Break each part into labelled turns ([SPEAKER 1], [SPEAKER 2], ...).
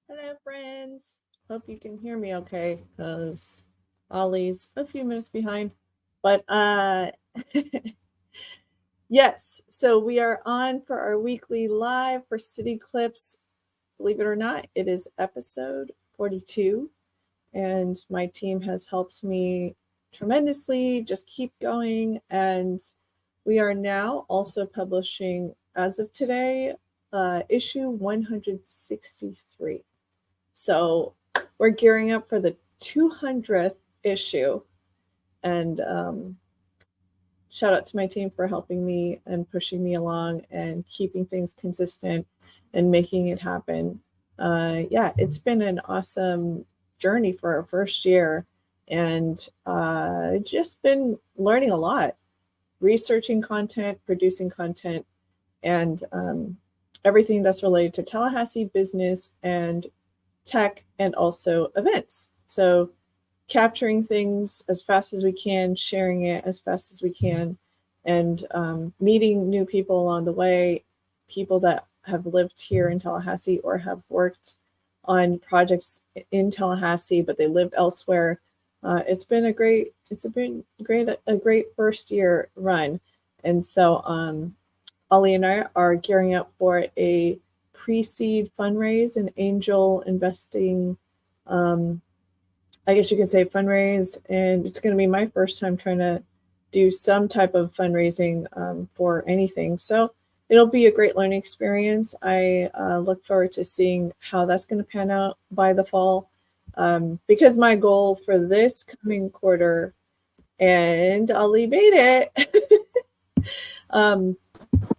[SPEAKER 1] Hello, friends. Hope you can hear me okay, because Ollie's a few minutes behind. But yes, so we are on for our weekly live for CityClips. Believe it or not, it is episode 42, and my team has helped me tremendously. Just keep going, and we are now also publishing, as of today, issue 163. So we're gearing up for the 200th issue. And shout out to my team for helping me and pushing me along and keeping things consistent and making it happen. Yeah, it's been an awesome journey for our first year, and just been learning a lot, researching content, producing content, and everything that's related to Tallahassee business and tech, and also events. So capturing things as fast as we can, sharing it as fast as we can, and meeting new people along the way, people that have lived here in Tallahassee or have worked on projects in Tallahassee, but they live elsewhere. It's been a great first year run. And so Ollie and I are gearing up for a pre-seed fundraise and angel investing, I guess you could say fundraise, and it's going to be my first time trying to do some type of fundraising for anything. So it'll be a great learning experience. I look forward to seeing how that's going to pan out by the fall, because my goal for this coming quarter, and Ollie made it. Here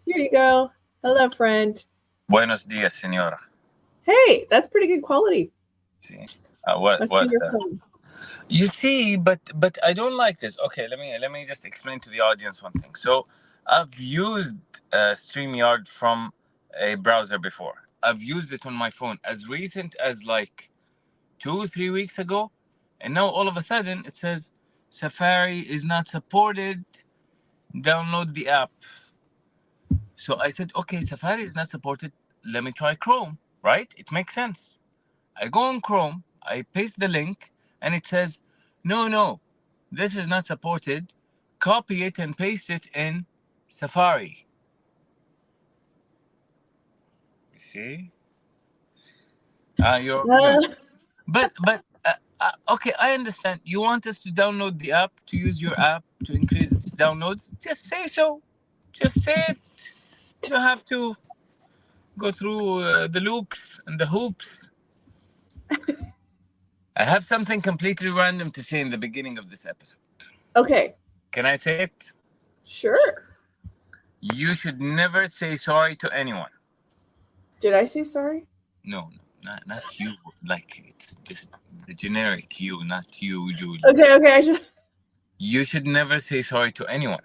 [SPEAKER 1] you go. Hello, friend.
[SPEAKER 2] Buenos dias, señora.
[SPEAKER 1] Hey, that's pretty good quality.
[SPEAKER 2] See, what? You see, but I don't like this. Okay, let me just explain to the audience one thing. So, I've used StreamYard from a browser before. I've used it on my phone as recent as like 2-3 weeks ago, and now all of a sudden it says Safari is not supported. Download the app. So I said, okay, Safari is not supported. Let me try Chrome, right? It makes sense. I go on Chrome, I paste the link, and it says, no, this is not supported. Copy it and paste it in Safari. You see? But okay, I understand. You want us to download the app, to use your app to increase its downloads? Just say so. Just say it. You don't have to go through the loops and the hoops. I have something completely random to say in the beginning of this episode.
[SPEAKER 1] Okay.
[SPEAKER 2] Can I say it?
[SPEAKER 1] Sure.
[SPEAKER 2] You should never say sorry to anyone.
[SPEAKER 1] Did I say sorry?
[SPEAKER 2] No, not you. Like, it's just the generic you, not you, Julie.
[SPEAKER 1] Okay.
[SPEAKER 2] You should never say sorry to anyone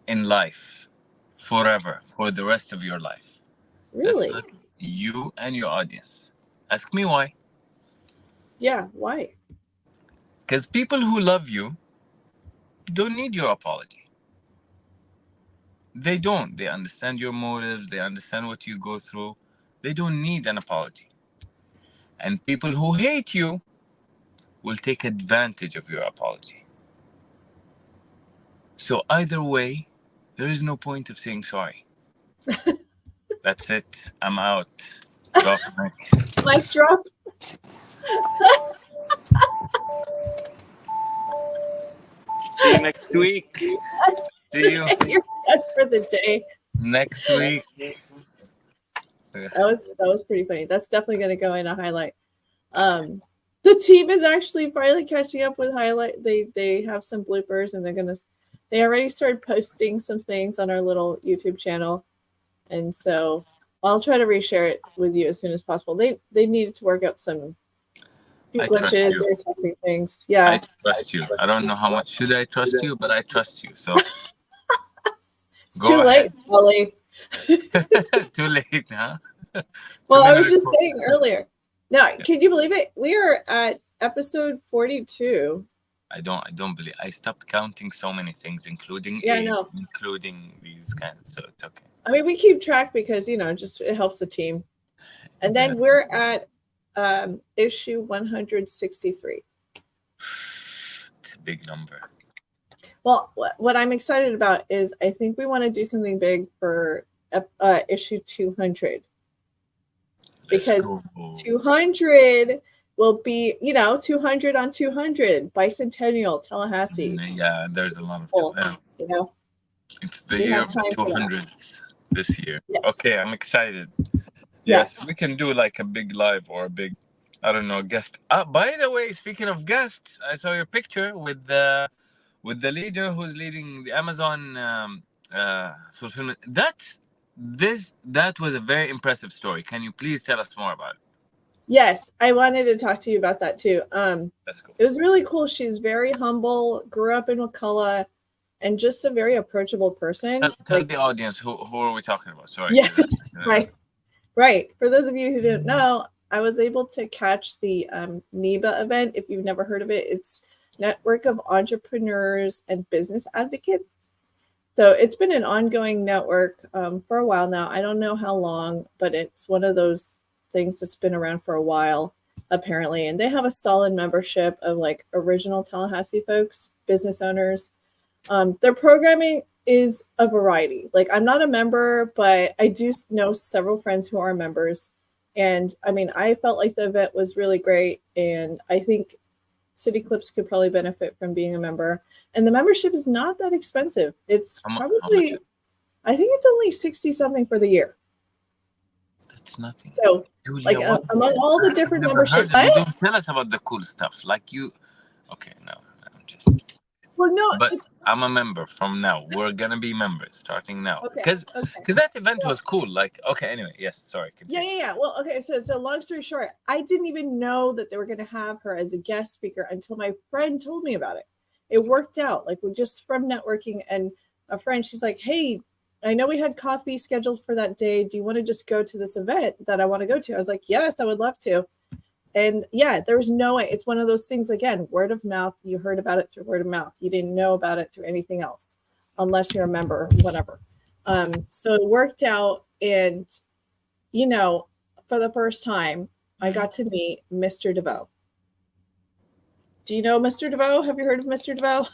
[SPEAKER 2] in life, forever, for the rest of your life.
[SPEAKER 1] Really?
[SPEAKER 2] That's you and your audience. Ask me why.
[SPEAKER 1] Yeah, why?
[SPEAKER 2] Because people who love you don't need your apology. They don't. They understand your motives. They understand what you go through. They don't need an apology. And people who hate you will take advantage of your apology. So either way, there is no point of saying sorry. That's it. I'm out. Drop mic.
[SPEAKER 1] Mic drop.
[SPEAKER 2] See you next week. See you.
[SPEAKER 1] You're done for the day.
[SPEAKER 2] Next week.
[SPEAKER 1] That was pretty funny. That's definitely going to go in a highlight. The team is actually finally catching up with highlight. They have some bloopers, and they already started posting some things on our little YouTube channel, and so I'll try to reshare it with you as soon as possible. They needed to work out some glitches or testing things. Yeah,
[SPEAKER 2] I trust you. I don't know how much should I trust you, but I trust you. So
[SPEAKER 1] it's too late, Holly.
[SPEAKER 2] Too late, huh?
[SPEAKER 1] Well, I was just saying earlier. Now, can you believe it? We are at episode 42.
[SPEAKER 2] I don't believe. I stopped counting so many things, including including these kinds. So it's okay.
[SPEAKER 1] I mean, we keep track because just it helps the team. And then we're at issue 163.
[SPEAKER 2] It's a big number.
[SPEAKER 1] Well, what I'm excited about is I think we want to do something big for issue 200. Because 200 will be, 200 on 200, bicentennial, Tallahassee.
[SPEAKER 2] Yeah, there's a lot of, It's the year of the 200s this year. Yes. Okay, I'm excited. Yes, we can do like a big live or a big, I don't know, guest. By the way, speaking of guests, I saw your picture with the leader who's leading the Amazon fulfillment. That was a very impressive story. Can you please tell us more about it?
[SPEAKER 1] Yes, I wanted to talk to you about that too.
[SPEAKER 2] That's cool.
[SPEAKER 1] It was really cool. She's very humble, grew up in Wakulla, and just a very approachable person.
[SPEAKER 2] Tell the audience who are we talking about? Sorry.
[SPEAKER 1] Yeah, right. For those of you who didn't know, I was able to catch the NEBA event. If you've never heard of it, it's Network of Entrepreneurs and Business Advocates. So it's been an ongoing network for a while now. I don't know how long, but it's one of those things that's been around for a while, apparently. And they have a solid membership of like original Tallahassee folks, business owners. Their programming is a variety. Like, I'm not a member, but I do know several friends who are members. And I mean, I felt like the event was really great. And I think CityClips could probably benefit from being a member. And the membership is not that expensive. It's probably, I think it's only 60 something for the year.
[SPEAKER 2] That's nothing.
[SPEAKER 1] So, Julia, like among all the different memberships,
[SPEAKER 2] you don't tell us about the cool stuff. Like you, okay, no, I'm just.
[SPEAKER 1] Well, no,
[SPEAKER 2] but I'm a member from now. We're gonna be members starting now. Because that event was cool. Like, okay, anyway, yes, sorry. Continue.
[SPEAKER 1] Yeah. Well, okay, so long story short, I didn't even know that they were gonna have her as a guest speaker until my friend told me about it. It worked out, like, just from networking, and a friend, she's like, hey, I know we had coffee scheduled for that day. Do you want to just go to this event that I want to go to? I was like, yes, I would love to. And yeah, there was no way. It's one of those things, again, word of mouth. You heard about it through word of mouth. You didn't know about it through anything else, unless you're a member, whatever. So it worked out. And, for the first time, I got to meet Mr. DeVoe. Do you know Mr. DeVoe? Have you heard of Mr. DeVoe?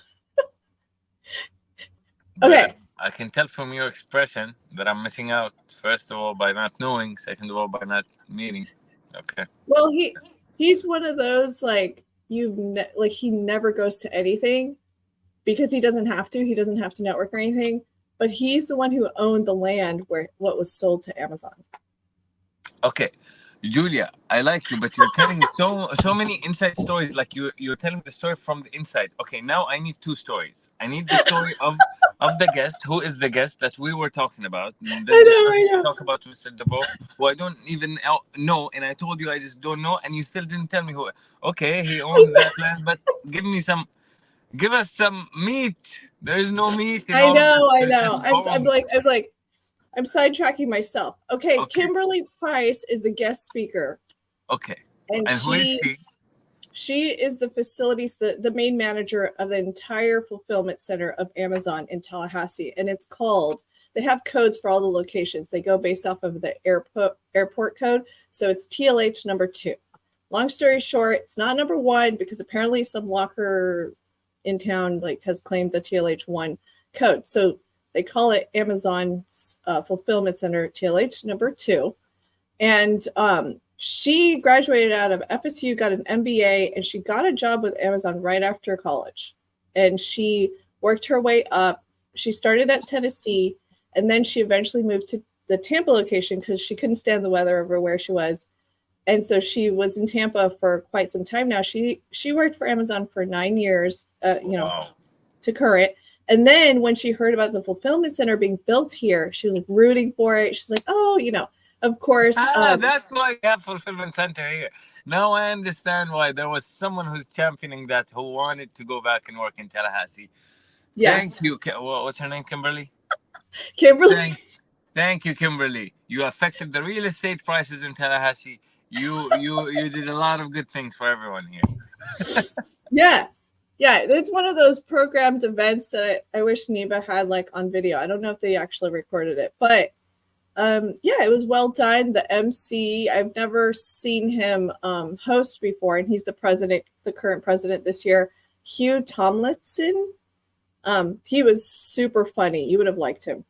[SPEAKER 1] Okay.
[SPEAKER 2] I can tell from your expression that I'm missing out. First of all, by not knowing. Second of all, by not meeting. Okay.
[SPEAKER 1] Well, he's one of those, like, he never goes to anything because he doesn't have to. He doesn't have to network or anything. But he's the one who owned the land where what was sold to Amazon.
[SPEAKER 2] Okay. Julia, I like you, but you're telling so many inside stories. Like you're telling the story from the inside. Okay, now I need two stories. I need the story of the guest. Who is the guest that we were talking about? And then
[SPEAKER 1] I know.
[SPEAKER 2] Talk about Mr. DeVoe, who I don't even know, and I told you I just don't know, and you still didn't tell me who. Okay, he owns that land, but give us some meat. There is no meat.
[SPEAKER 1] I know. I'm sidetracking myself. Okay, Kimberly Price is a guest speaker.
[SPEAKER 2] Okay.
[SPEAKER 1] And
[SPEAKER 2] who is she?
[SPEAKER 1] She is the facilities, the main manager of the entire fulfillment center of Amazon in Tallahassee. And it's called, they have codes for all the locations. They go based off of the airport code. So it's TLH number 2. Long story short, it's not number 1 because apparently some locker in town has claimed the TLH 1 code. So they call it Amazon's fulfillment center TLH number 2. And she graduated out of FSU, got an MBA, and she got a job with Amazon right after college. And she worked her way up. she started at Tennessee, and then she eventually moved to the Tampa location because she couldn't stand the weather over where she was. And so she was in Tampa for quite some time now. She worked for Amazon for 9 years,
[SPEAKER 2] Wow.
[SPEAKER 1] to current. And then when she heard about the fulfillment center being built here, she was like rooting for it. She's like, oh, of course.
[SPEAKER 2] That's why we have fulfillment center here. Now I understand why there was someone who's championing that, who wanted to go back and work in Tallahassee.
[SPEAKER 1] Yes.
[SPEAKER 2] Thank you. What's her name? Kimberly?
[SPEAKER 1] Kimberly.
[SPEAKER 2] Thank you, Kimberly. You affected the real estate prices in Tallahassee. You did a lot of good things for everyone here.
[SPEAKER 1] Yeah. It's one of those programmed events that I wish Neba had like on video. I don't know if they actually recorded it, but it was well done. The MC, I've never seen him host before, and he's the current president this year, Hugh Tomlinson. He was super funny. You would have liked him.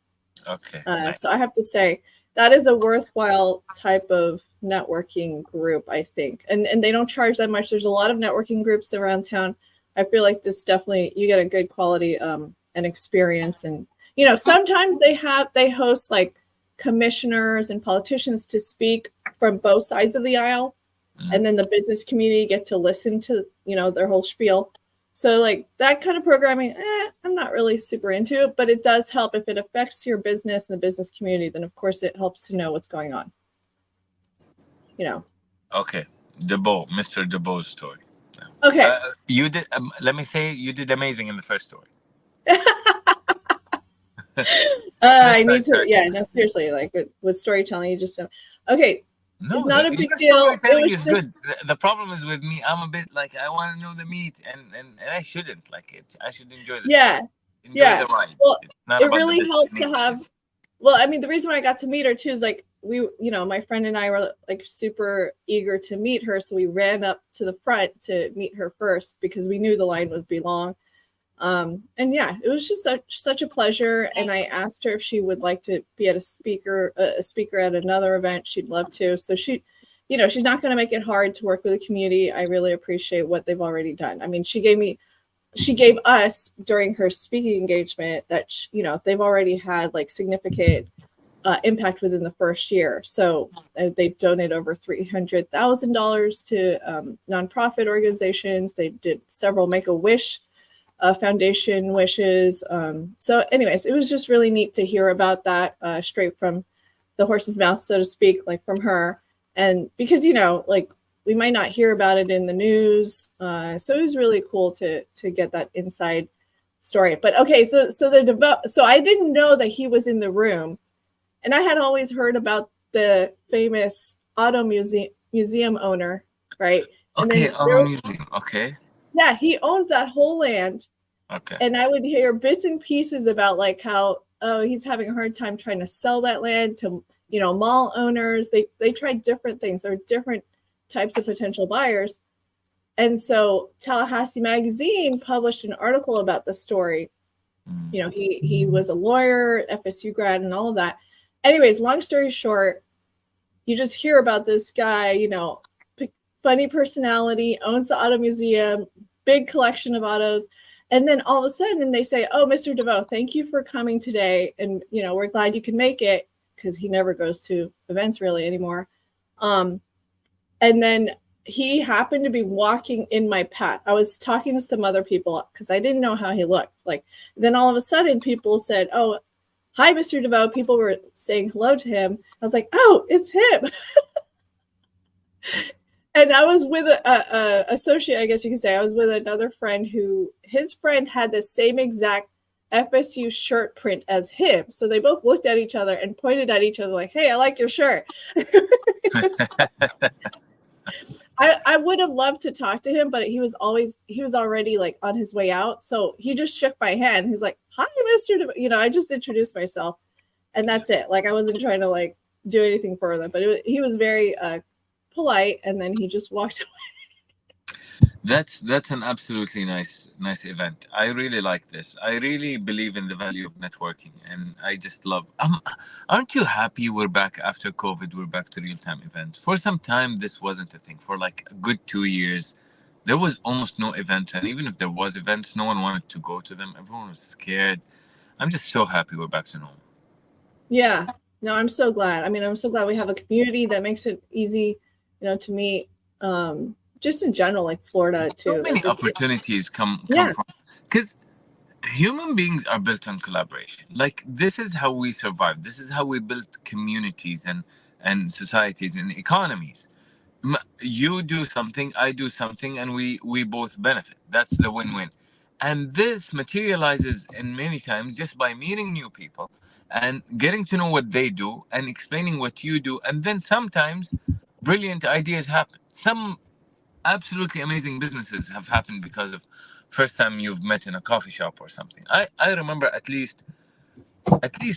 [SPEAKER 2] Okay.
[SPEAKER 1] Nice. So I have to say that is a worthwhile type of networking group, I think. And they don't charge that much. There's a lot of networking groups around town. I feel like this definitely, you get a good quality and experience. And, sometimes they host like commissioners and politicians to speak from both sides of the aisle. Mm-hmm. And then the business community get to listen to, their whole spiel. So like that kind of programming, I'm not really super into it, but it does help if it affects your business and the business community. Then of course it helps to know what's going on.
[SPEAKER 2] Okay, Mr. DeBoe's story.
[SPEAKER 1] Okay,
[SPEAKER 2] you did. Let me say, you did amazing in the first story.
[SPEAKER 1] I need to. Yeah, no, seriously. Like with storytelling, you just don't. Okay.
[SPEAKER 2] No,
[SPEAKER 1] it's not a big deal.
[SPEAKER 2] It was just good. The problem is with me, I'm a bit like, I want to know the meat, and I shouldn't like it. I should enjoy the story. Enjoy the ride.
[SPEAKER 1] Well, it really helped to have. Well, I mean, the reason why I got to meet her too is like my friend and I were like super eager to meet her, so we ran up to the front to meet her first because we knew the line would be long. And it was just such a pleasure. And I asked her if she would like to be a speaker at another event. She'd love to. So she's not going to make it hard to work with the community. I really appreciate what they've already done. I mean, she gave us during her speaking engagement that, they've already had like significant impact within the first year. So they've donated over $300,000 to nonprofit organizations. They did several Make-A-Wish foundation wishes. So anyways, it was just really neat to hear about that straight from the horse's mouth, so to speak, like from her. And because, like we might not hear about it in the news. So it was really cool to get that inside story. But okay, so I didn't know that he was in the room. And I had always heard about the famous auto museum owner, right?
[SPEAKER 2] Okay, auto museum, okay.
[SPEAKER 1] Yeah, he owns that whole land.
[SPEAKER 2] Okay.
[SPEAKER 1] And I would hear bits and pieces about like how, he's having a hard time trying to sell that land to, mall owners. They tried different things. There are different types of potential buyers. And so Tallahassee Magazine published an article about the story. He was a lawyer, FSU grad, and all of that. Anyways, long story short, you just hear about this guy, funny personality, owns the auto museum, big collection of autos. And then all of a sudden they say, oh, Mr. DeVoe, thank you for coming today. And, we're glad you can make it, because he never goes to events really anymore. And then he happened to be walking in my path. I was talking to some other people because I didn't know how he looked. Like, then all of a sudden people said, oh, hi, Mr. DeVoe. People were saying hello to him. I was like, oh, it's him. And I was with a associate, I guess you could say. I was with another friend who, his friend had the same exact FSU shirt print as him. So they both looked at each other and pointed at each other like, hey, I like your shirt. I would have loved to talk to him, but he was already like on his way out. So he just shook my hand. He's like, hi, Mr. DeVoe. I just introduced myself, and that's it. Like, I wasn't trying to like do anything further, but he was very polite, and then he just walked away.
[SPEAKER 2] That's an absolutely nice event. I really like this. I really believe in the value of networking, and I just love. Aren't you happy we're back after COVID? We're back to real-time events. For some time, this wasn't a thing. For like a good 2 years, there was almost no events, and even if there was events, no one wanted to go to them. Everyone was scared. I'm just so happy we're back to normal.
[SPEAKER 1] Yeah. No, I'm so glad. I mean, I'm so glad we have a community that makes it easy, to meet. Just in general, like Florida too.
[SPEAKER 2] So many opportunities come from, because human beings are built on collaboration. Like, this is how we survive. This is how we build communities and societies and economies. You do something, I do something, and we both benefit. That's the win-win. And this materializes in many times just by meeting new people and getting to know what they do and explaining what you do. And then sometimes brilliant ideas happen. Some absolutely amazing businesses have happened because of first time you've met in a coffee shop or something. I remember at least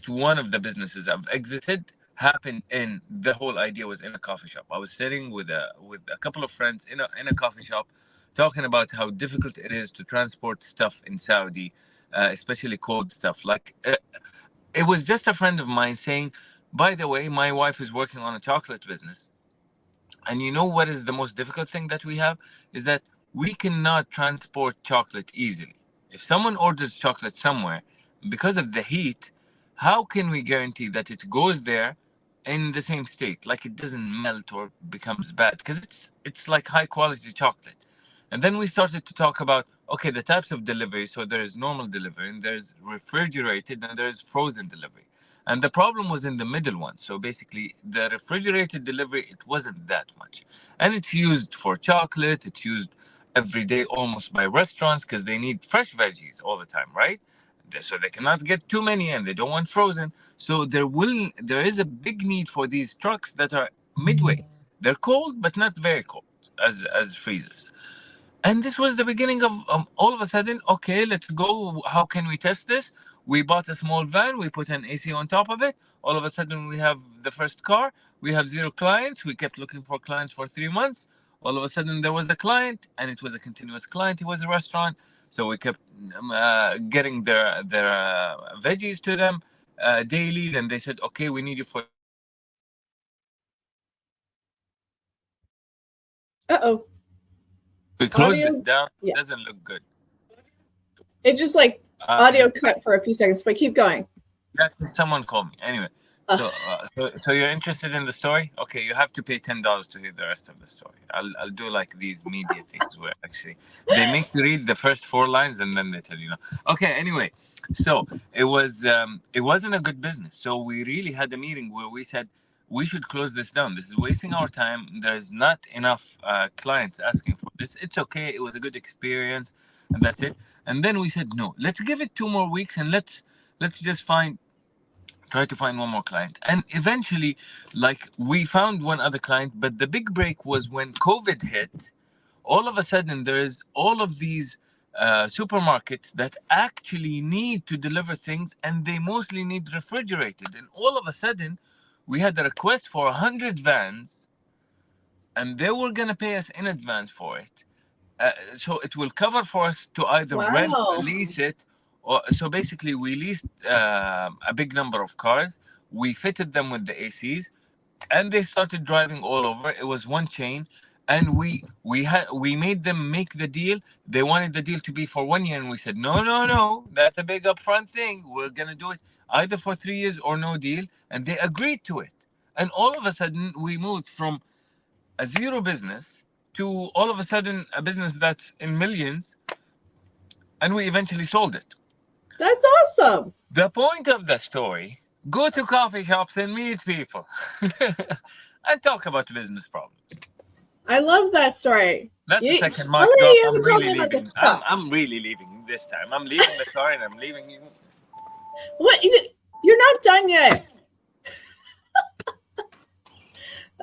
[SPEAKER 2] one of the businesses I've exited happened in the whole idea was in a coffee shop. I was sitting with a couple of friends in a coffee shop, talking about how difficult it is to transport stuff in Saudi, especially cold stuff. Like, it was just a friend of mine saying, "By the way, my wife is working on a chocolate business, and you know what is the most difficult thing that we have is that we cannot transport chocolate easily. If someone orders chocolate somewhere, because of the heat, how can we guarantee that it goes there in the same state, like it doesn't melt or becomes bad? Because it's like high quality chocolate." And then we started to talk about, okay, the types of delivery. So there's normal delivery, and there's refrigerated, and there's frozen delivery. And the problem was in the middle one. So basically, the refrigerated delivery, it wasn't that much. And it's used for chocolate. It's used every day almost by restaurants because they need fresh veggies all the time, right? So they cannot get too many, and they don't want frozen. So there is a big need for these trucks that are midway. They're cold, but not very cold as freezers. And this was the beginning of, all of a sudden, okay, let's go. How can we test this? We bought a small van, we put an AC on top of it. All of a sudden, we have the first car. We have 0 clients. We kept looking for clients for 3 months. All of a sudden, there was a client, and it was a continuous client. It was a restaurant. So we kept getting their veggies to them daily. Then they said, okay, we need you for.
[SPEAKER 1] Uh-oh.
[SPEAKER 2] We closed this down. Yeah. It doesn't look good.
[SPEAKER 1] It just audio cut for a few seconds, but keep going.
[SPEAKER 2] Someone called me. Anyway, so you're interested in the story? Okay, you have to pay $10 to hear the rest of the story. I'll do like these media things where actually they make you read the first 4 lines and then they tell you no. Okay, anyway, so it wasn't a good business. So we really had a meeting where we said, we should close this down. This is wasting our time. There's not enough clients asking for this. It's okay. It was a good experience, and that's it. And then we said, no, let's give it 2 more weeks, and let's just try to find one more client. And eventually, like, we found one other client. But the big break was when COVID hit. All of a sudden, there's all of these supermarkets that actually need to deliver things, and they mostly need refrigerated. And all of a sudden, we had a request for 100 vans, and they were going to pay us in advance for it. So it will cover for us to either rent, lease it, or so basically we leased a big number of cars. We fitted them with the ACs, and they started driving all over. It was one chain, and we made them make the deal. They wanted the deal to be for 1 year, and we said, no, that's a big upfront thing. We're gonna do it either for 3 years or no deal, and they agreed to it. And all of a sudden, we moved from a zero business to all of a sudden a business that's in millions, and we eventually sold it.
[SPEAKER 1] That's awesome.
[SPEAKER 2] The point of the story: go to coffee shops and meet people and talk about business problems.
[SPEAKER 1] I love that story.
[SPEAKER 2] That's the second mic drop. I'm really leaving. I'm really leaving this time. I'm leaving the car and I'm leaving you.
[SPEAKER 1] What? You're not done yet.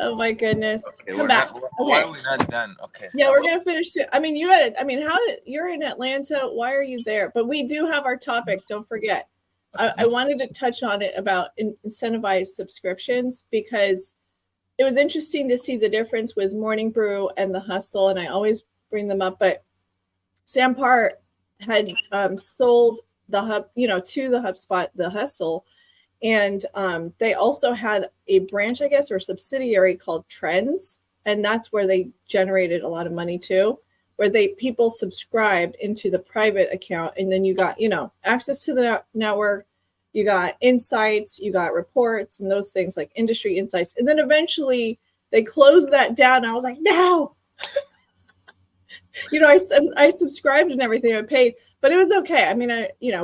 [SPEAKER 1] Oh my goodness. Okay, come back.
[SPEAKER 2] Why are we not done? Okay.
[SPEAKER 1] Yeah, we're gonna finish soon. I mean, you're in Atlanta. Why are you there? But we do have our topic. Don't forget. Okay. I wanted to touch on it about Incentivize Subscriptions, because it was interesting to see the difference with Morning Brew and the Hustle, and I always bring them up. But Sam Part had sold the Hub, to the HubSpot, the Hustle, and they also had a branch, I guess, or subsidiary called Trends, and that's where they generated a lot of money too, where people subscribed into the private account, and then you got access to the network, you got insights, you got reports and those things like industry insights. And then eventually they closed that down. And I was like, no, I subscribed and everything, I paid, but it was okay. I mean,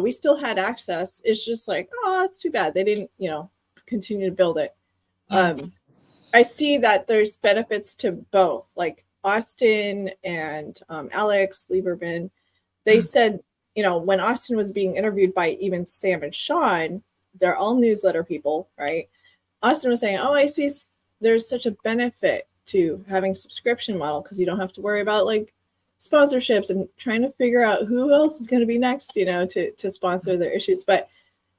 [SPEAKER 1] we still had access. It's just like, oh, it's too bad they didn't, continue to build it. I see that there's benefits to both, like Austin and Alex Lieberman. They said, when Austin was being interviewed by even Sam and Sean, they're all newsletter people, right? Austin was saying, oh, I see there's such a benefit to having subscription model because you don't have to worry about like sponsorships and trying to figure out who else is going to be next, to sponsor their issues. But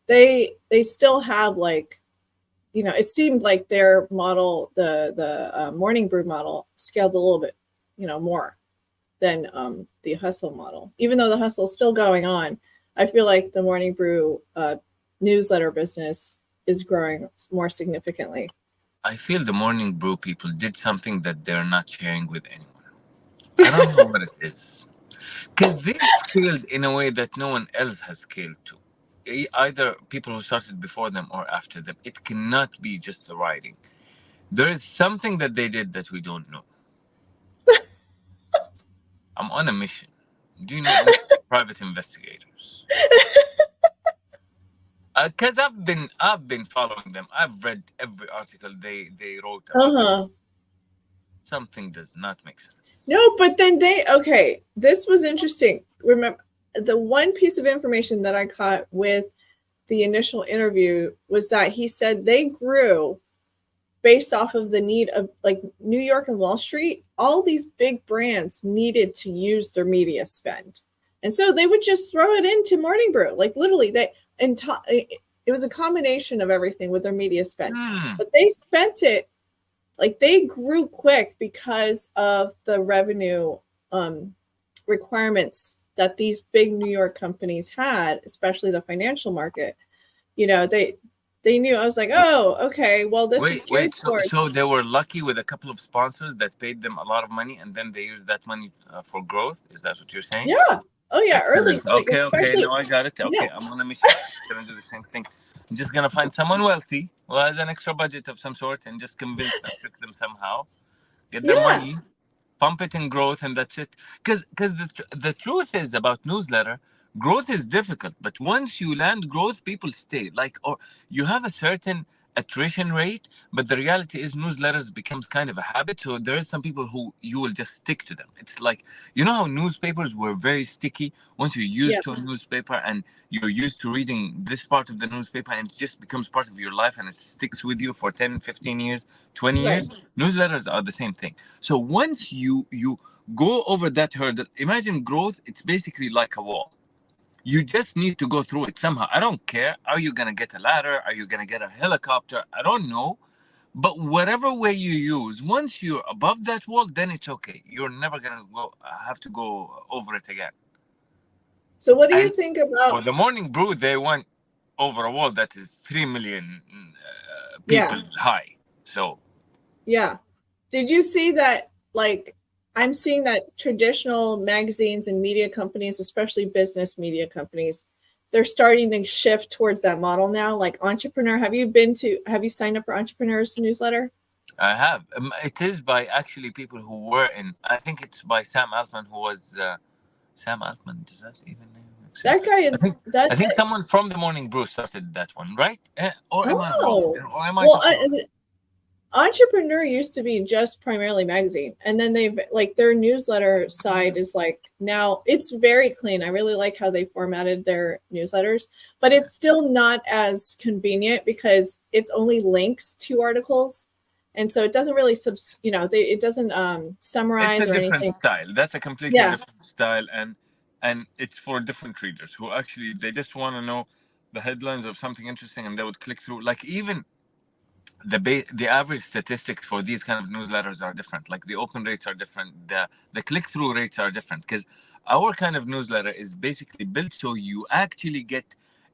[SPEAKER 1] they still have like, it seemed like their model, the Morning Brew model, scaled a little bit, more than the Hustle model. Even though the Hustle is still going on, I feel like the Morning Brew newsletter business is growing more significantly.
[SPEAKER 2] I feel the Morning Brew people did something that they're not sharing with anyone. I don't know what it is. Because they scaled in a way that no one else has scaled to. Either people who started before them or after them. It cannot be just the writing. There is something that they did that we don't know. I'm on a mission. Do you know any private investigators? Because I've been following them. I've read every article they wrote about. Something does not make sense.
[SPEAKER 1] No, but then this was interesting. Remember, the one piece of information that I caught with the initial interview was that he said they grew based off of the need of like New York and Wall Street. All these big brands needed to use their media spend. And so they would just throw it into Morning Brew. Like literally it was a combination of everything with their media spend. But they spent it, like they grew quick because of the revenue requirements that these big New York companies had, especially the financial market. They knew. I was like, oh, okay, well, this is geared towards.
[SPEAKER 2] So they were lucky with a couple of sponsors that paid them a lot of money, and then they used that money for growth. Is that what you're saying?
[SPEAKER 1] Yeah. Oh, yeah.
[SPEAKER 2] Excellent.
[SPEAKER 1] Early.
[SPEAKER 2] Okay. No, I got it. Okay, yeah. I'm on a mission. I'm gonna do the same thing. I'm just gonna find someone wealthy who has an extra budget of some sort, and just convince them, trick them somehow, get their money, pump it in growth, and that's it. Because the truth is about newsletter. Growth is difficult, but once you land growth, people stay. Or you have a certain attrition rate, but the reality is newsletters becomes kind of a habit. So there is some people who you will just stick to them. It's like, how newspapers were very sticky. Once you're used to a newspaper and you're used to reading this part of the newspaper, and it just becomes part of your life and it sticks with you for 10, 15 years, 20 years. Newsletters are the same thing. So once you go over that hurdle, imagine growth, it's basically like a wall. You just need to go through it somehow. I don't care. Are you going to get a ladder? Are you going to get a helicopter? I don't know. But whatever way you use, once you're above that wall, then it's okay. You're never going to have to go over it again.
[SPEAKER 1] So what do you think about...
[SPEAKER 2] For the Morning Brew, they went over a wall that is 3 million people high. So...
[SPEAKER 1] Yeah. Did you see that, I'm seeing that traditional magazines and media companies, especially business media companies, they're starting to shift towards that model now. Like Entrepreneur, have you signed up for Entrepreneur's newsletter?
[SPEAKER 2] I have. It is by actually people who were in, I think it's by Sam Altman, who was, Sam Altman, does that even name?
[SPEAKER 1] That guy is,
[SPEAKER 2] I think someone from the Morning Brew started that one, right? Or am I wrong? Or am I
[SPEAKER 1] Entrepreneur used to be just primarily magazine, and then they've their newsletter side is now it's very clean. I really like how they formatted their newsletters, but it's still not as convenient because it's only links to articles, and so it doesn't really it doesn't summarize
[SPEAKER 2] it's a
[SPEAKER 1] or
[SPEAKER 2] different
[SPEAKER 1] anything.
[SPEAKER 2] Style. That's a completely different style, and it's for different readers who actually they just want to know the headlines of something interesting, and they would click through. Even the average statistics for these kind of newsletters are different. Like the open rates are different, the click-through rates are different, because our kind of newsletter is basically built so you actually get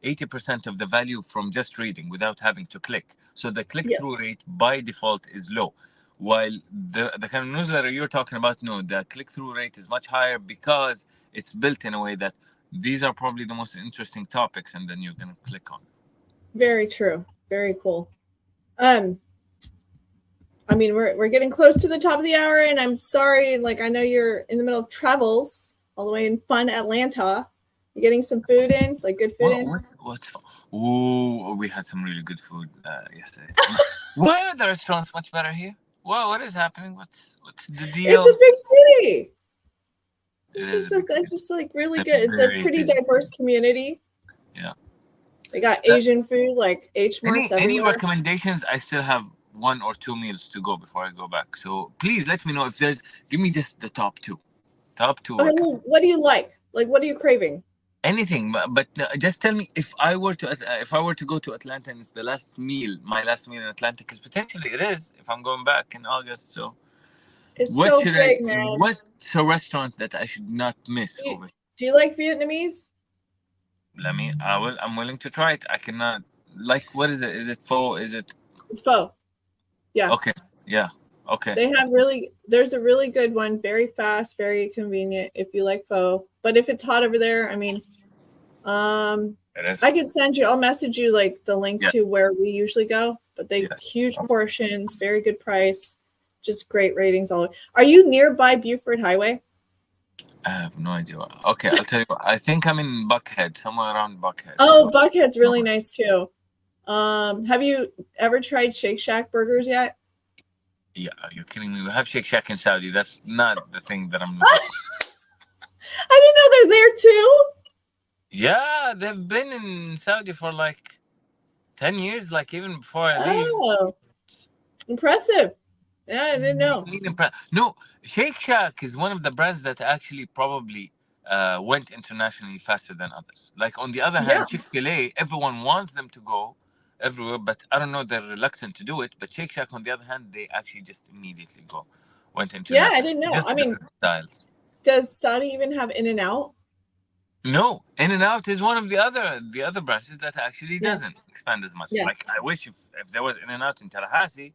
[SPEAKER 2] 80% of the value from just reading without having to click. So the click-through rate by default is low, while the kind of newsletter you're talking about, no, the click-through rate is much higher because it's built in a way that these are probably the most interesting topics, and then you're going to click on.
[SPEAKER 1] Very true. Very cool. I mean, we're getting close to the top of the hour, and I'm sorry. Like, I know you're in the middle of travels all the way in fun Atlanta. You getting some food in, like good food in?
[SPEAKER 2] What's oh, we had some really good food yesterday. Why are the restaurants much better here? What is happening? What's the
[SPEAKER 1] It's
[SPEAKER 2] deal?
[SPEAKER 1] a big city.
[SPEAKER 2] It
[SPEAKER 1] It's
[SPEAKER 2] is
[SPEAKER 1] just
[SPEAKER 2] a big
[SPEAKER 1] that's
[SPEAKER 2] city.
[SPEAKER 1] just like really
[SPEAKER 2] It's
[SPEAKER 1] good. It's a
[SPEAKER 2] very
[SPEAKER 1] pretty
[SPEAKER 2] busy
[SPEAKER 1] diverse
[SPEAKER 2] city.
[SPEAKER 1] community.
[SPEAKER 2] Yeah.
[SPEAKER 1] They got
[SPEAKER 2] Uh,
[SPEAKER 1] Asian food, like H marts
[SPEAKER 2] any
[SPEAKER 1] everywhere.
[SPEAKER 2] recommendations? I still have 1 or 2 meals to go before I go back. So please let me know if there's. Give me just the top two. Top two
[SPEAKER 1] Okay, well,
[SPEAKER 2] recommendations.
[SPEAKER 1] what do you like? Like, what are you craving?
[SPEAKER 2] Anything, but just tell me if I were to go to Atlanta and it's the last meal, my last meal in Atlanta, because potentially it is if I'm going back in August. So
[SPEAKER 1] It's so big, man.
[SPEAKER 2] what's a restaurant that I should not miss
[SPEAKER 1] Do you,
[SPEAKER 2] over here?
[SPEAKER 1] do you like Vietnamese?
[SPEAKER 2] I'm willing to try it. I cannot, like, what is it? Is it pho? Is it
[SPEAKER 1] It's pho. Yeah.
[SPEAKER 2] okay? Yeah. Okay.
[SPEAKER 1] There's a really good one, very fast, very convenient if you like pho. But if it's hot over there, I mean,
[SPEAKER 2] It is.
[SPEAKER 1] I'll message you like the link
[SPEAKER 2] Yeah.
[SPEAKER 1] to where we usually go. But they
[SPEAKER 2] Yeah.
[SPEAKER 1] huge portions, very good price, just great ratings all over. Are you nearby Buford Highway?
[SPEAKER 2] I have no idea. Okay, I'll tell you what. I think I'm in Buckhead, somewhere around Buckhead.
[SPEAKER 1] Oh,
[SPEAKER 2] So
[SPEAKER 1] Buckhead's really nice too. Have you ever tried Shake Shack burgers yet?
[SPEAKER 2] yeah, are you kidding me? We have Shake Shack in Saudi. That's not the thing that I'm looking for.
[SPEAKER 1] I didn't know they're there too.
[SPEAKER 2] Yeah, they've been in Saudi for like 10 years, like even before I leave.
[SPEAKER 1] Oh, impressive. Yeah, I didn't know.
[SPEAKER 2] No, Shake Shack is one of the brands that actually probably went internationally faster than others. Like on the other
[SPEAKER 1] Yeah.
[SPEAKER 2] hand, Chick-fil-A, everyone wants them to go everywhere, but I don't know, they're reluctant to do it. But Shake Shack, on the other hand, they actually just immediately went
[SPEAKER 1] Yeah, I
[SPEAKER 2] international.
[SPEAKER 1] didn't know. I
[SPEAKER 2] Just
[SPEAKER 1] mean,
[SPEAKER 2] different styles.
[SPEAKER 1] does Saudi even have In-N-Out?
[SPEAKER 2] No, In-N-Out is one of the other branches that actually
[SPEAKER 1] Yeah.
[SPEAKER 2] doesn't expand as much.
[SPEAKER 1] Yeah.
[SPEAKER 2] Like I wish if there was In-N-Out in Tallahassee.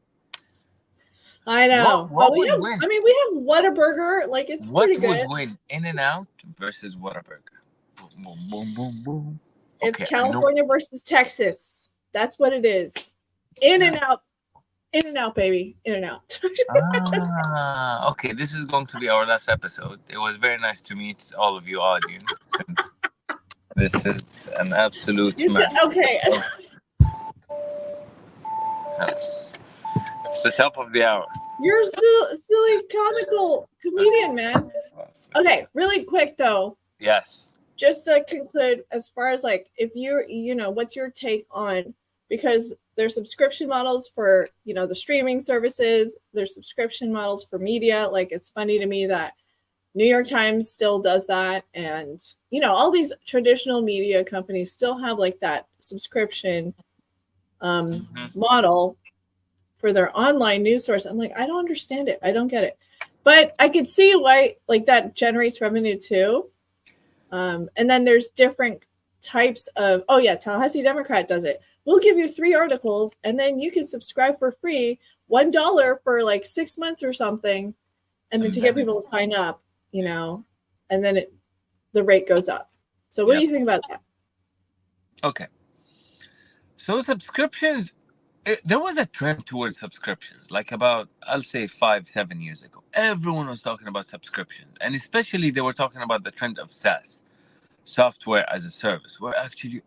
[SPEAKER 1] I know. But
[SPEAKER 2] What would win?
[SPEAKER 1] we have Whataburger. Like, it's
[SPEAKER 2] What
[SPEAKER 1] pretty
[SPEAKER 2] would
[SPEAKER 1] good.
[SPEAKER 2] win? In-N-Out versus Whataburger. Boom, boom, boom, boom, boom.
[SPEAKER 1] It's
[SPEAKER 2] Okay, I know.
[SPEAKER 1] California versus Texas. That's what it is. In-N-Out. In-N-Out, baby. In-N-Out.
[SPEAKER 2] Okay. This is going to be our last episode. It was very nice to meet all of you, audience. Since this is an absolute smash.
[SPEAKER 1] Okay.
[SPEAKER 2] It's the top of the hour.
[SPEAKER 1] You're silly comical comedian, man. Okay, really quick though.
[SPEAKER 2] Yes.
[SPEAKER 1] Just to conclude, as far as like, if what's your take on, because there's subscription models for, the streaming services, there's subscription models for media. Like, it's funny to me that New York Times still does that. And, all these traditional media companies still have like that subscription model for their online news source. I'm like, I don't understand it. I don't get it. But I could see why like that generates revenue too. And then there's different types of, Tallahassee Democrat does it. We'll give you 3 articles and then you can subscribe for free, $1 for like 6 months or something. And then to get people to sign up, and then the rate goes up. So what do you think about that?
[SPEAKER 2] Okay. So subscriptions, there was a trend towards subscriptions, like about, I'll say 5-7 years ago. Everyone was talking about subscriptions. And especially they were talking about the trend of SaaS, software as a service, where actually,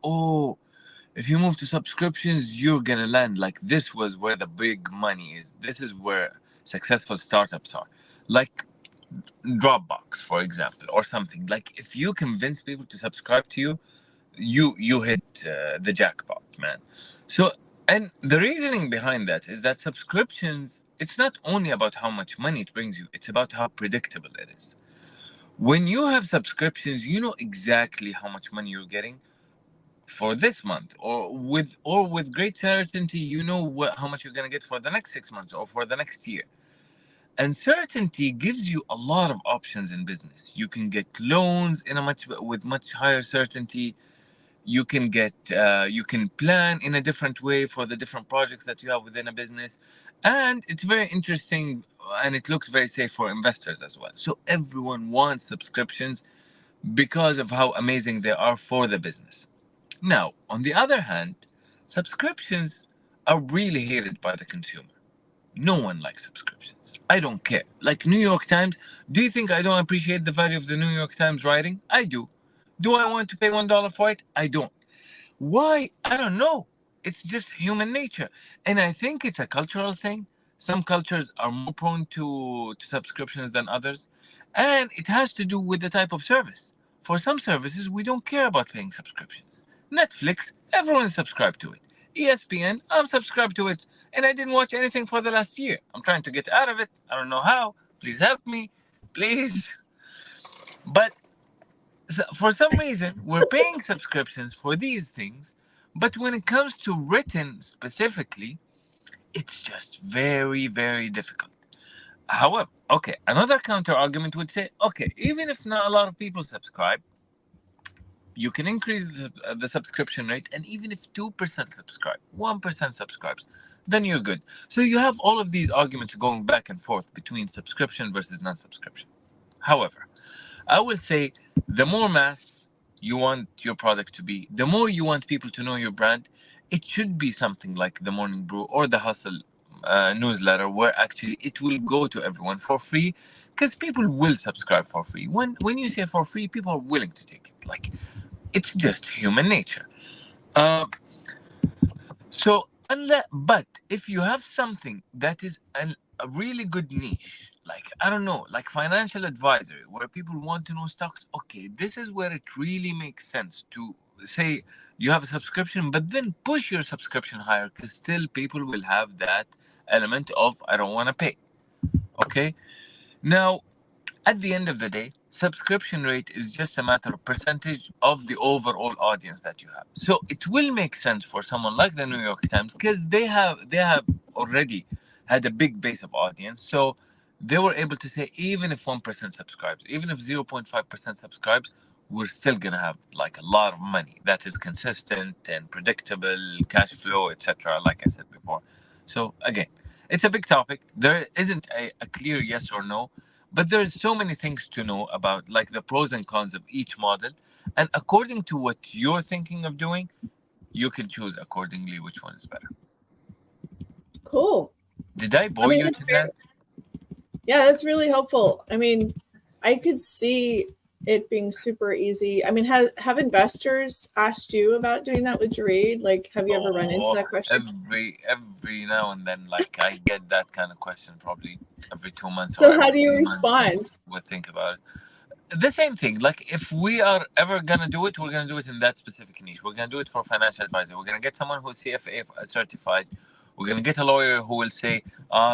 [SPEAKER 2] if you move to subscriptions, you're going to land. Like this was where the big money is. This is where successful startups are. Like Dropbox, for example, or something. Like if you convince people to subscribe to you, you hit the jackpot, man. So, and the reasoning behind that is that subscriptions, it's not only about how much money it brings you, it's about how predictable it is. When you have subscriptions, you know exactly how much money you're getting for this month, or with great certainty, you know how much you're going to get for the next 6 months or for the next year. And certainty gives you a lot of options in business. You can get loans with much higher certainty. You can you can plan in a different way for the different projects that you have within a business, and it's very interesting, and it looks very safe for investors as well. So everyone wants subscriptions because of how amazing they are for the business. Now, on the other hand, subscriptions are really hated by the consumer. No one likes subscriptions. I don't care. Like New York Times, do you think I don't appreciate the value of the New York Times writing? I do. Do I want to pay $1 for it? I don't. Why? I don't know. It's just human nature. And I think it's a cultural thing. Some cultures are more prone to subscriptions than others. And it has to do with the type of service. For some services, we don't care about paying subscriptions. Netflix, everyone is subscribed to it. ESPN, I'm subscribed to it. And I didn't watch anything for the last year. I'm trying to get out of it. I don't know how. Please help me. Please. But for some reason, we're paying subscriptions for these things, but when it comes to written specifically, it's just very, very difficult. However, okay, another counter argument would say, okay, even if not a lot of people subscribe, you can increase the subscription rate, and even if 2% subscribe, 1% subscribes, then you're good. So you have all of these arguments going back and forth between subscription versus non-subscription. However, I will say the more mass you want your product to be, the more you want people to know your brand, it should be something like the Morning Brew or the Hustle newsletter, where actually it will go to everyone for free, because people will subscribe for free. When you say for free, people are willing to take it. Like, it's just human nature. Uh, so, but if you have something that is a really good niche, like, I don't know, like financial advisory, where people want to know stocks, okay, this is where it really makes sense to say you have a subscription, but then push your subscription higher, because still people will have that element of, I don't want to pay. Okay. Now, at the end of the day, subscription rate is just a matter of percentage of the overall audience that you have. So it will make sense for someone like the New York Times, because they have already had a big base of audience. So they were able to say, even if 1% subscribes, even if 0.5% subscribes, we're still gonna have like a lot of money that is consistent and predictable, cash flow, etc. Like I said before. So again, it's a big topic. There isn't a clear yes or no, but there's so many things to know about, like the pros and cons of each model. And according to what you're thinking of doing, you can choose accordingly which one is better.
[SPEAKER 1] Cool.
[SPEAKER 2] Did I bore you to that?
[SPEAKER 1] Yeah, that's really helpful. I mean, I could see it being super easy. I mean, have investors asked you about doing that with Jareed? Like, have you ever run into that question?
[SPEAKER 2] Every now and then, like, I get that kind of question probably every 2 months.
[SPEAKER 1] So how do you respond?
[SPEAKER 2] Would think about it. The same thing. Like, if we are ever gonna do it, we're gonna do it in that specific niche. We're gonna do it for financial advisor. We're gonna get someone who's CFA certified. We're gonna get a lawyer who will say,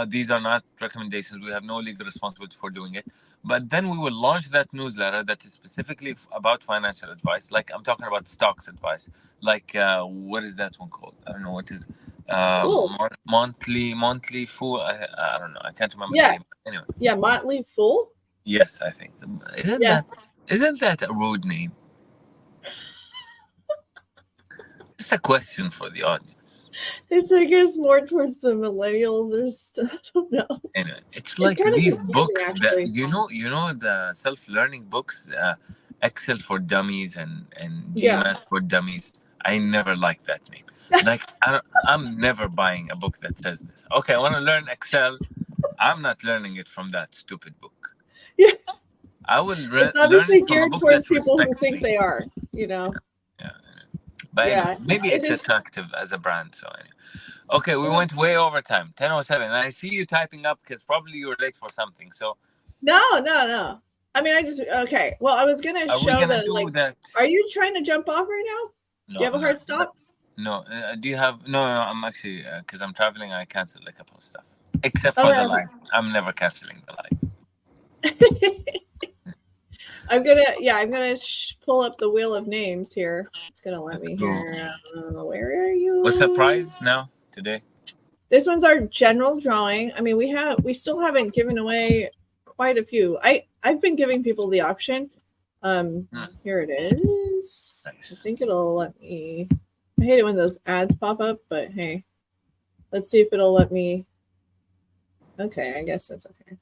[SPEAKER 2] these are not recommendations. We have no legal responsibility for doing it. But then we will launch that newsletter that is specifically about financial advice. Like, I'm talking about stocks advice. Like, what is that one called? I don't know what is.
[SPEAKER 1] Cool.
[SPEAKER 2] Monthly Fool. I don't know. I can't remember the name. Anyway.
[SPEAKER 1] Yeah, Motley Fool.
[SPEAKER 2] Yes, I think. Isn't that a rude name? It's a question for the audience.
[SPEAKER 1] It's, I guess, more towards the millennials or stuff. I don't know.
[SPEAKER 2] Anyway, it's like these books that you know the self-learning books, Excel for Dummies and GMAT for Dummies. I never liked that name. Like, I'm never buying a book that says this. Okay, I want to learn Excel. I'm not learning it from that stupid book.
[SPEAKER 1] Yeah.
[SPEAKER 2] I will
[SPEAKER 1] it's obviously geared towards people who think they are,
[SPEAKER 2] Yeah. But anyway, maybe it's attractive as a brand. So anyway. Okay, we went way over time. 10:07. And I see you typing up because probably you were late for something. So
[SPEAKER 1] No. I mean, okay. Well, I was gonna show that. Are you trying to jump off right now? No, do you have a hard stop?
[SPEAKER 2] No. Do you have? No. I'm actually because I'm traveling. I canceled a couple of stuff, except for the live. I'm never canceling the live.
[SPEAKER 1] I'm gonna pull up the wheel of names here. It's gonna let me here. Where are you?
[SPEAKER 2] What's the prize now today?
[SPEAKER 1] This one's our general drawing. I mean, we still haven't given away quite a few. I've been giving people the option. Here it is. Nice. I think it'll let me. I hate it when those ads pop up, but hey, let's see if it'll let me. Okay, I guess that's okay.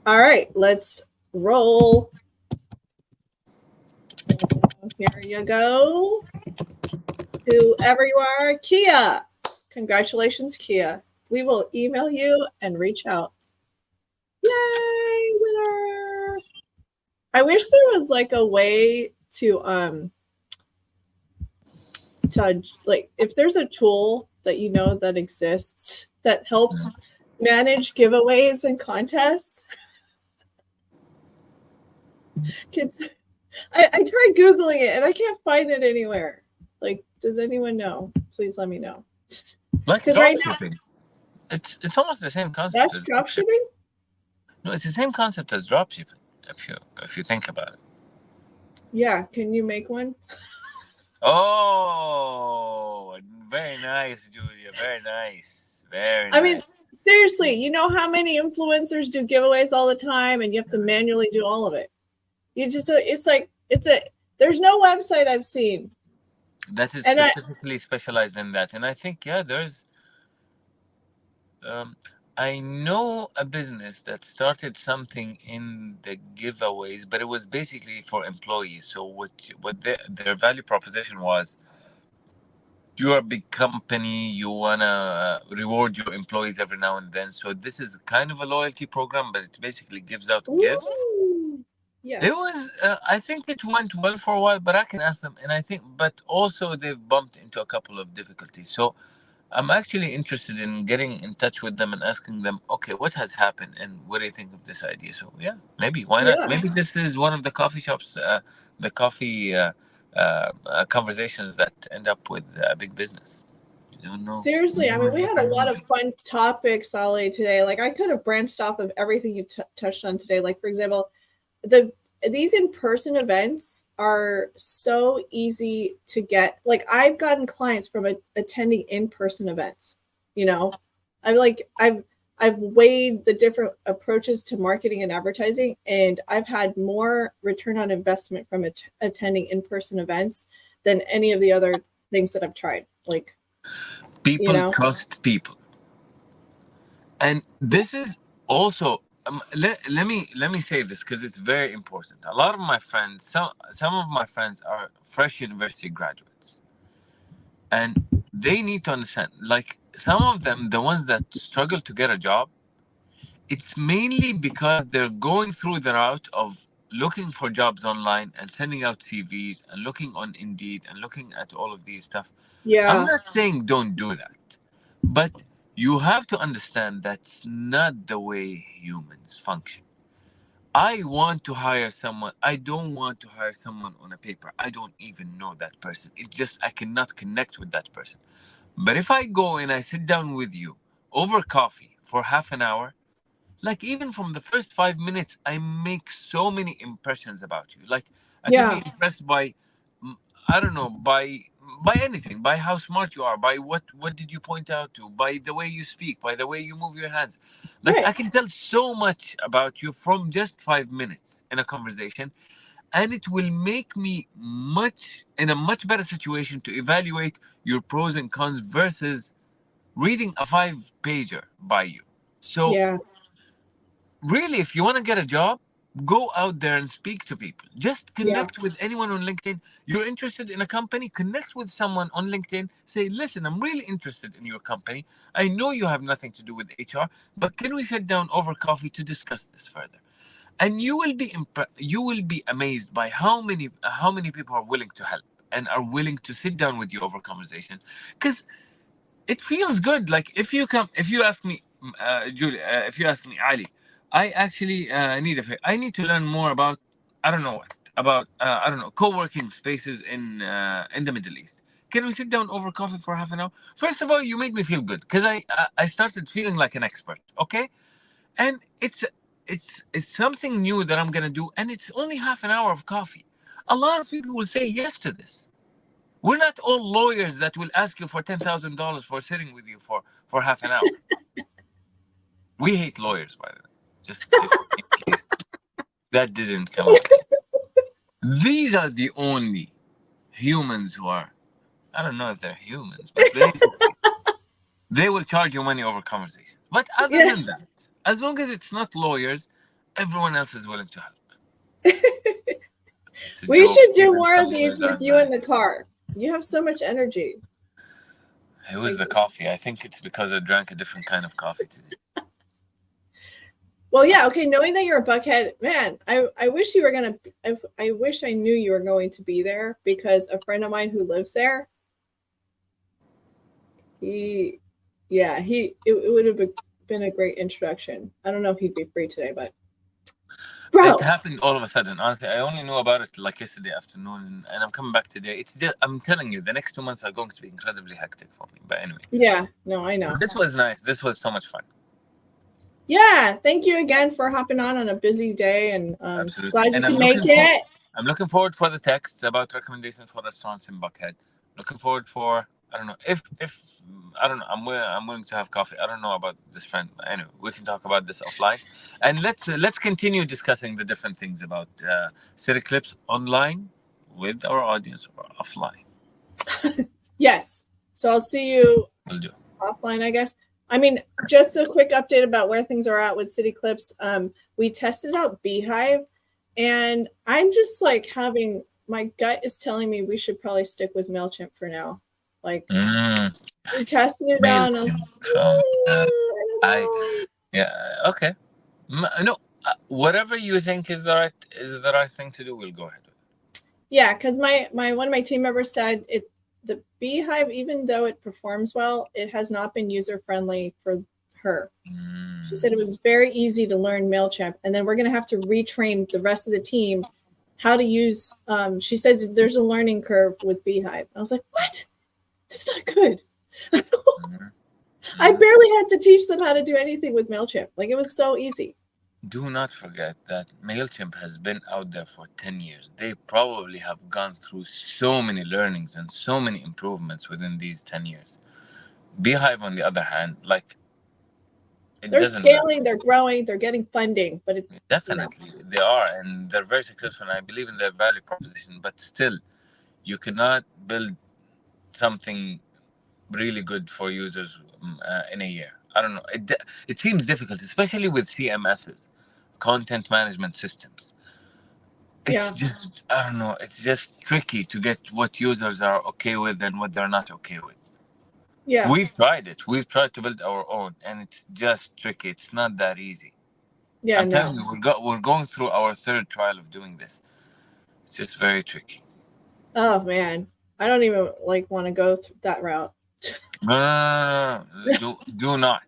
[SPEAKER 1] All right, let's roll. Here you go. Whoever you are, Kia. Congratulations, Kia. We will email you and reach out. Yay, winner. I wish there was like a way to like if there's a tool that you know that exists that helps manage giveaways and contests. Kids, I tried Googling it and I can't find it anywhere. Like, does anyone know? Please let me know.
[SPEAKER 2] Like dropshipping. It's almost the same concept.
[SPEAKER 1] That's dropshipping?
[SPEAKER 2] No, it's the same concept as dropshipping, if you think about it.
[SPEAKER 1] Yeah, can you make one?
[SPEAKER 2] Oh, very nice, Julia. Very nice. Very nice.
[SPEAKER 1] I mean, seriously, you know how many influencers do giveaways all the time and you have to manually do all of it. You just, there's no website I've seen
[SPEAKER 2] that is specifically specialized in that. And I think, there's, I know a business that started something in the giveaways, but it was basically for employees. So what their value proposition was, you're a big company, you want to reward your employees every now and then. So this is kind of a loyalty program, but it basically gives out gifts.
[SPEAKER 1] Yes.
[SPEAKER 2] It was, I think it went well for a while, but I can ask them. And I think, but also they've bumped into a couple of difficulties. So I'm actually interested in getting in touch with them and asking them, okay, what has happened and what do you think of this idea? So maybe, why not? Maybe this is one of the coffee shops, the coffee conversations that end up with a big business. You don't know.
[SPEAKER 1] Seriously, I mean, we had a lot of fun topics, Ali, today. Like, I could have branched off of everything you touched on today. Like, for example, these in-person events are so easy to get. Like, I've gotten clients from attending in-person events. You know, I've weighed the different approaches to marketing and advertising, and I've had more return on investment from attending in-person events than any of the other things that I've tried. Like,
[SPEAKER 2] people trust people, and this is also. Let me say this because it's very important. A lot of my friends, some of my friends are fresh university graduates, and they need to understand. Like some of them, the ones that struggle to get a job, it's mainly because they're going through the route of looking for jobs online and sending out CVs and looking on Indeed and looking at all of these stuff.
[SPEAKER 1] Yeah.
[SPEAKER 2] I'm not saying don't do that, but you have to understand that's not the way humans function. I want to hire someone. I don't want to hire someone on a paper. I don't even know that person. It just, I cannot connect with that person. But if I go and I sit down with you over coffee for half an hour, like even from the first 5 minutes, I make so many impressions about you. Like I can be impressed by, I don't know, by anything, by how smart you are, by what did you point out to, by the way you speak, by the way you move your hands. Like I can tell so much about you from just 5 minutes in a conversation, and it will make me in a much better situation to evaluate your pros and cons versus reading a 5-pager by you. So really, if you want to get a job, go out there and speak to people. Just connect with anyone on LinkedIn. You're interested in a company, connect with someone on LinkedIn. Say, listen, I'm really interested in your company. I know you have nothing to do with HR, but can we sit down over coffee to discuss this further? And you will be amazed by how many people are willing to help and are willing to sit down with you over conversation, because it feels good. Like if you ask me, Julie, if you ask me, Ali, I actually I need to learn more about, I don't know what, about I don't know, co-working spaces in the Middle East. Can we sit down over coffee for half an hour? First of all, you made me feel good because I started feeling like an expert. Okay, and it's something new that I'm gonna do, and it's only half an hour of coffee. A lot of people will say yes to this. We're not all lawyers that will ask you for $10,000 for sitting with you for half an hour. We hate lawyers, by the way, just in case that didn't come up. These are the only humans who are, I don't know if they're humans, but they will charge you money over conversation. But other than that, as long as it's not lawyers, everyone else is willing to help.
[SPEAKER 1] We should do more of these with you in the car. You have so much energy.
[SPEAKER 2] It was the coffee. I think it's because I drank a different kind of coffee today.
[SPEAKER 1] Well, yeah, okay. Knowing that you're a Buckhead, man, I wish you were gonna. I wish I knew you were going to be there, because a friend of mine who lives there, it would have been a great introduction. I don't know if he'd be free today, but bro,
[SPEAKER 2] it happened all of a sudden. Honestly, I only knew about it like yesterday afternoon, and I'm coming back today. It's just, I'm telling you, the next 2 months are going to be incredibly hectic for me. But anyway,
[SPEAKER 1] yeah, no, I know.
[SPEAKER 2] This was nice. This was so much fun.
[SPEAKER 1] Yeah, thank you again for hopping on a busy day, and glad you can make it.
[SPEAKER 2] I'm looking forward for the texts about recommendations for restaurants in Buckhead. Looking forward for, I don't know, if I don't know, I'm willing to have coffee. I don't know about this friend. Anyway, we can talk about this offline, and let's continue discussing the different things about CityClips online with our audience or offline.
[SPEAKER 1] Yes. So I'll see you
[SPEAKER 2] Will do.
[SPEAKER 1] Offline, I guess. I mean, just a quick update about where things are at with CityClips. We tested out Beehive, and I'm just like my gut is telling me we should probably stick with MailChimp for now. Like, we tested it out.
[SPEAKER 2] Okay. No, whatever you think is the right thing to do, we'll go ahead with it.
[SPEAKER 1] Yeah, because my one of my team members said the Beehive, even though it performs well, it has not been user friendly for her. She said it was very easy to learn MailChimp, and then we're going to have to retrain the rest of the team how to use. She said there's a learning curve with Beehive. I was like, what? That's not good. I barely had to teach them how to do anything with MailChimp. Like, it was so easy.
[SPEAKER 2] Do not forget that MailChimp has been out there for 10 years. They probably have gone through so many learnings and so many improvements within these 10 years. Beehive, on the other hand, like,
[SPEAKER 1] they're scaling, they're growing, they're getting funding, but
[SPEAKER 2] definitely they are, and they're very successful, and I believe in their value proposition. But still, you cannot build something really good for users in a year. I don't know. It seems difficult, especially with CMSs, content management systems. It's just, I don't know. It's just tricky to get what users are okay with and what they're not okay with.
[SPEAKER 1] Yeah.
[SPEAKER 2] We've tried it. We've tried to build our own, and it's just tricky. It's not that easy.
[SPEAKER 1] Yeah,
[SPEAKER 2] I'm telling you, we're going through our third trial of doing this. It's just very tricky.
[SPEAKER 1] Oh man, I don't even want to go that route.
[SPEAKER 2] No. Do not.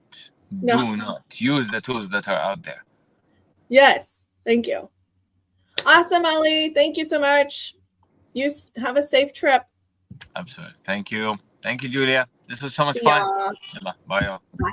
[SPEAKER 2] No. Do not use the tools that are out there.
[SPEAKER 1] Yes, thank you. Awesome, Ali. Thank you so much. You have a safe trip.
[SPEAKER 2] Absolutely. Thank you, Julia. This was so much fun. Bye, y'all.
[SPEAKER 1] Bye.